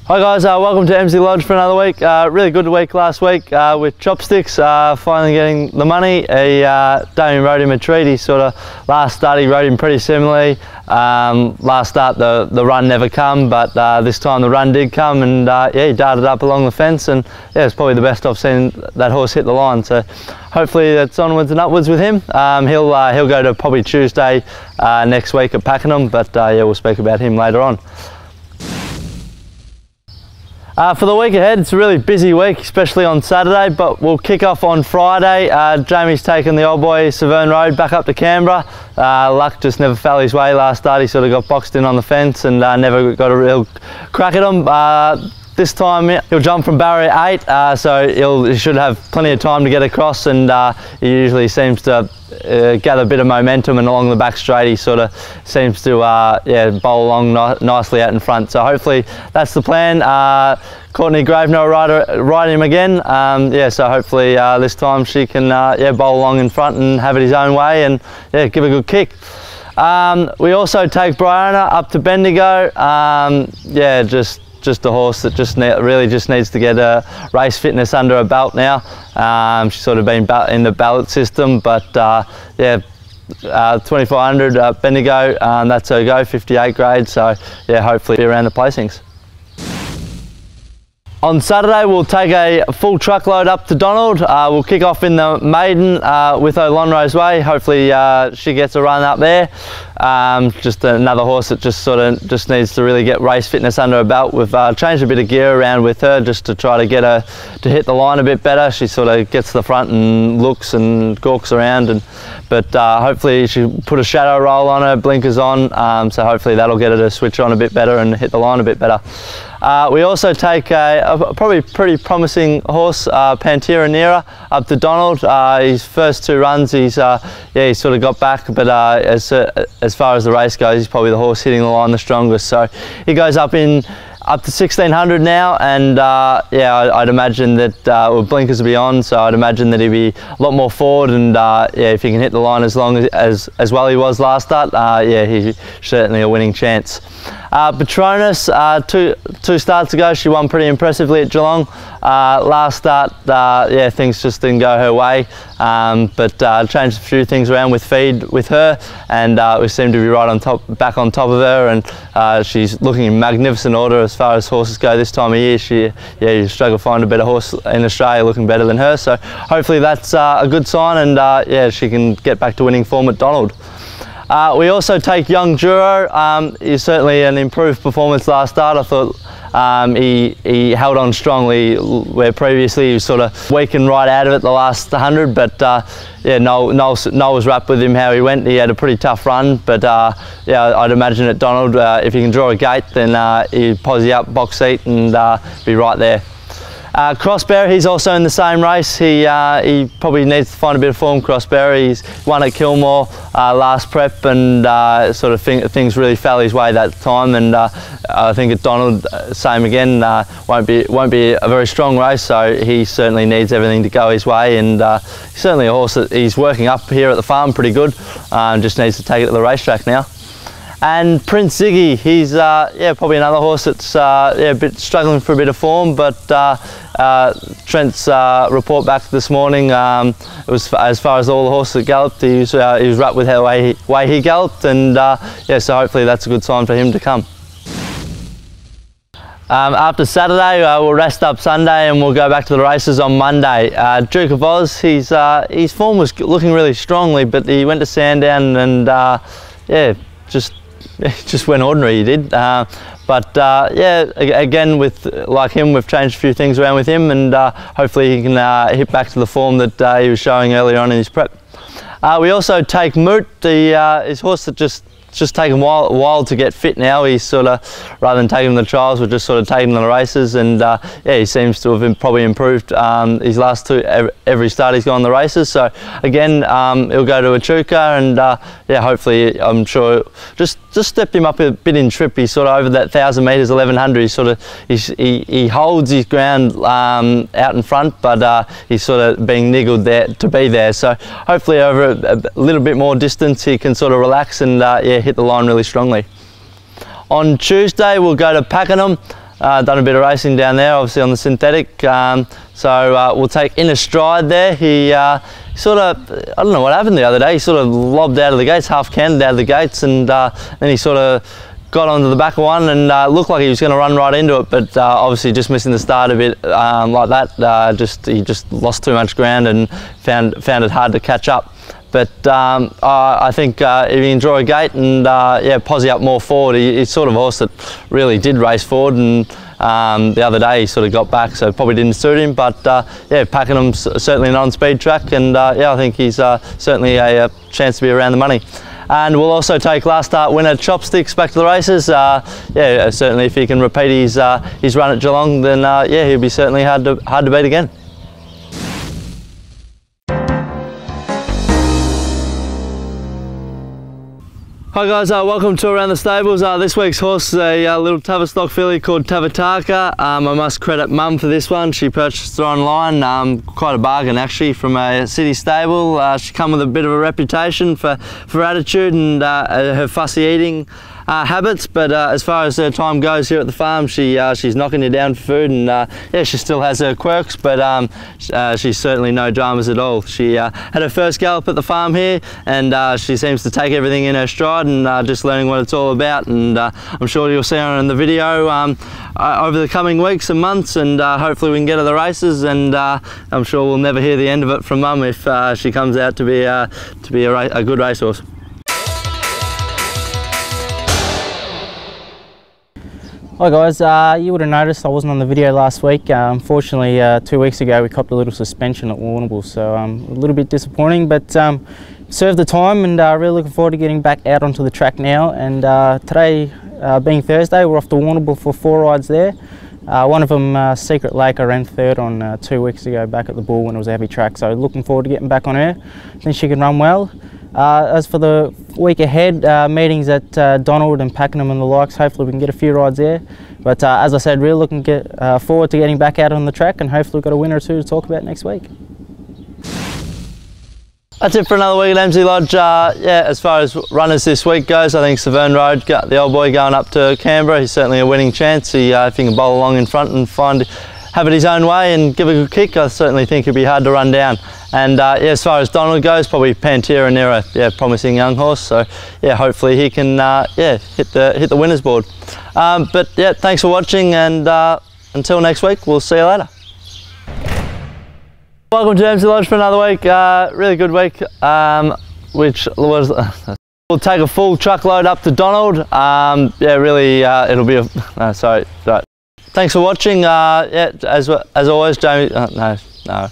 Hi guys, welcome to Emsley Lodge for another week. Really good week last week with Chopsticks, finally getting the money. Damien rode him a treat. He sort of, last start he rode him pretty similarly. Last start the run never come, but this time the run did come, and yeah, he darted up along the fence, and yeah, it's probably the best I've seen that horse hit the line. So hopefully that's onwards and upwards with him. He'll go to probably Tuesday next week at Pakenham, but yeah, we'll speak about him later on. For the week ahead, it's a really busy week, especially on Saturday, but we'll kick off on Friday. Jamie's taken the old boy Severn Road back up to Canberra. Luck just never fell his way last start. He sort of got boxed in on the fence and never got a real crack at him. This time he'll jump from barrier 8, so he should have plenty of time to get across, and he usually seems to gather a bit of momentum, and along the back straight he sort of seems to yeah, bowl along nicely out in front. So hopefully that's the plan. Courtney Gravenor riding him again, yeah, so hopefully this time she can yeah, bowl along in front and have it his own way and yeah, give a good kick. We also take Brianna up to Bendigo. Yeah, just a horse that really just needs to get a race fitness under her belt now. She's sort of been in the ballot system, but yeah, 2400 Bendigo, that's her go, 58 grade, so yeah, hopefully be around the placings. On Saturday we'll take a full truckload up to Donald. We'll kick off in the maiden with O'Lonrose Way. Hopefully she gets a run up there. Just another horse that just needs to really get race fitness under her belt. We've changed a bit of gear around with her just to try to get her to hit the line a bit better. She sort of gets to the front and looks and gawks around, but hopefully she put a shadow roll on her, blinkers on, so hopefully that'll get her to switch on a bit better and hit the line a bit better. We also take a probably pretty promising horse, Pantera Nera, up to Donald. His first two runs, he's sort of got back, but as far as the race goes, he's probably the horse hitting the line the strongest. So he goes up to 1600 now, and yeah, I'd imagine that well, blinkers will be on, so I'd imagine that he'll be a lot more forward, and yeah, if he can hit the line as well he was last start, yeah, he's certainly a winning chance. Patronus, two starts ago, she won pretty impressively at Geelong. Last start, yeah, things just didn't go her way, but changed a few things around with feed with her, and we seem to be back on top of her, and she's looking in magnificent order as far as horses go this time of year. You struggle to find a better horse in Australia looking better than her, so hopefully that's a good sign, and yeah, she can get back to winning form at Donald. We also take Young Juro. He's certainly an improved performance last start. I thought he held on strongly where previously he was sort of weakened right out of it the last 100, but yeah, Noel was wrapped with him how he went. He had a pretty tough run, but yeah, I'd imagine at Donald, if he can draw a gate, then he'd posse up box seat and be right there. Crossbearer, he's also in the same race. He probably needs to find a bit of form. Crossbearer, he's won at Kilmore last prep, and sort of things really fell his way that time. And I think at Donald, same again. Won't be a very strong race, so he certainly needs everything to go his way. And he's certainly a horse that he's working up here at the farm pretty good. Just needs to take it to the racetrack now. And Prince Ziggy, he's yeah, probably another horse that's yeah, a bit struggling for a bit of form, but Trent's report back this morning, it was as far as all the horses that galloped, he was wrapped with the way he galloped, and yeah, so hopefully that's a good sign for him to come. After Saturday, we'll rest up Sunday and we'll go back to the races on Monday. Duke of Oz, his form was looking really strongly, but he went to Sandown and yeah, just went ordinary, he did. But yeah, again, like him, we've changed a few things around with him, and hopefully he can hit back to the form that he was showing earlier on in his prep. We also take Moot, his horse that just taken a while to get fit now. He's sort of, rather than taking him to the trials, we're just sort of taking him to the races, and yeah, he seems to have probably improved his last two, every start he's gone in the races. So again, he'll go to Echuca, and yeah, hopefully, I'm sure, just stepped him up a bit in trip. He's sort of over that 1,000 metres, 1,100. He's sort of, he holds his ground out in front, but he's sort of being niggled there to be there. So hopefully over a little bit more distance, he can sort of relax and yeah, hit the line really strongly. On Tuesday, we'll go to Pakenham. done a bit of racing down there, obviously on the synthetic. So we'll take in a stride there. He sort of, I don't know what happened the other day, he sort of lobbed out of the gates, half canned out of the gates, and then he sort of got onto the back of one and looked like he was going to run right into it, but obviously just missing the start a bit like that. He just lost too much ground and found it hard to catch up. But I think if you enjoy a gate and yeah, posse up more forward, he's sort of a horse that really did race forward, and the other day he sort of got back, so probably didn't suit him. But yeah, Pakenham's certainly an on-speed track, and yeah, I think he's certainly a chance to be around the money. And we'll also take last start winner Chopsticks back to the races. Yeah, certainly if he can repeat his run at Geelong, then yeah, he'll be certainly hard to beat again. Hi guys, welcome to Around the Stables. This week's horse is a little Tavistock filly called Tavataka. I must credit Mum for this one. She purchased her online, quite a bargain actually, from a city stable. She come with a bit of a reputation for attitude and her fussy eating habits, but as far as her time goes here at the farm, she's knocking you down for food, and yeah, she still has her quirks, but she's certainly no dramas at all. She had her first gallop at the farm here, and she seems to take everything in her stride and just learning what it's all about, and I'm sure you'll see her in the video over the coming weeks and months, and hopefully we can get her the races, and I'm sure we'll never hear the end of it from Mum if she comes out to be a good racehorse. Hi guys, you would have noticed I wasn't on the video last week. Unfortunately, 2 weeks ago we copped a little suspension at Warrnambool, so a little bit disappointing, but served the time, and really looking forward to getting back out onto the track now. And today, being Thursday, we're off to Warrnambool for 4 rides there. One of them, Secret Lake, I ran third on 2 weeks ago back at the Bull when it was a heavy track, so looking forward to getting back on her. I think she can run well. As for the week ahead, meetings at Donald and Pakenham and the likes, hopefully we can get a few rides there. But as I said, really looking forward to getting back out on the track, and hopefully we've got a winner or two to talk about next week. That's it for another week at Emsley Lodge. Yeah, as far as runners this week goes, I think Severn Road, the old boy going up to Canberra, he's certainly a winning chance. If he can bowl along in front and have it his own way and give a good kick, I certainly think he'd be hard to run down. And yeah, as far as Donald goes, probably Pantera and they're a promising young horse. So yeah, hopefully he can yeah, hit the winners board. But yeah, thanks for watching, and until next week, we'll see you later. Welcome to Emsley Lodge for another week. Really good week, which was we'll take a full truckload up to Donald. Yeah, really, it'll be a sorry. Thanks for watching. Yeah, as always, Jamie. No.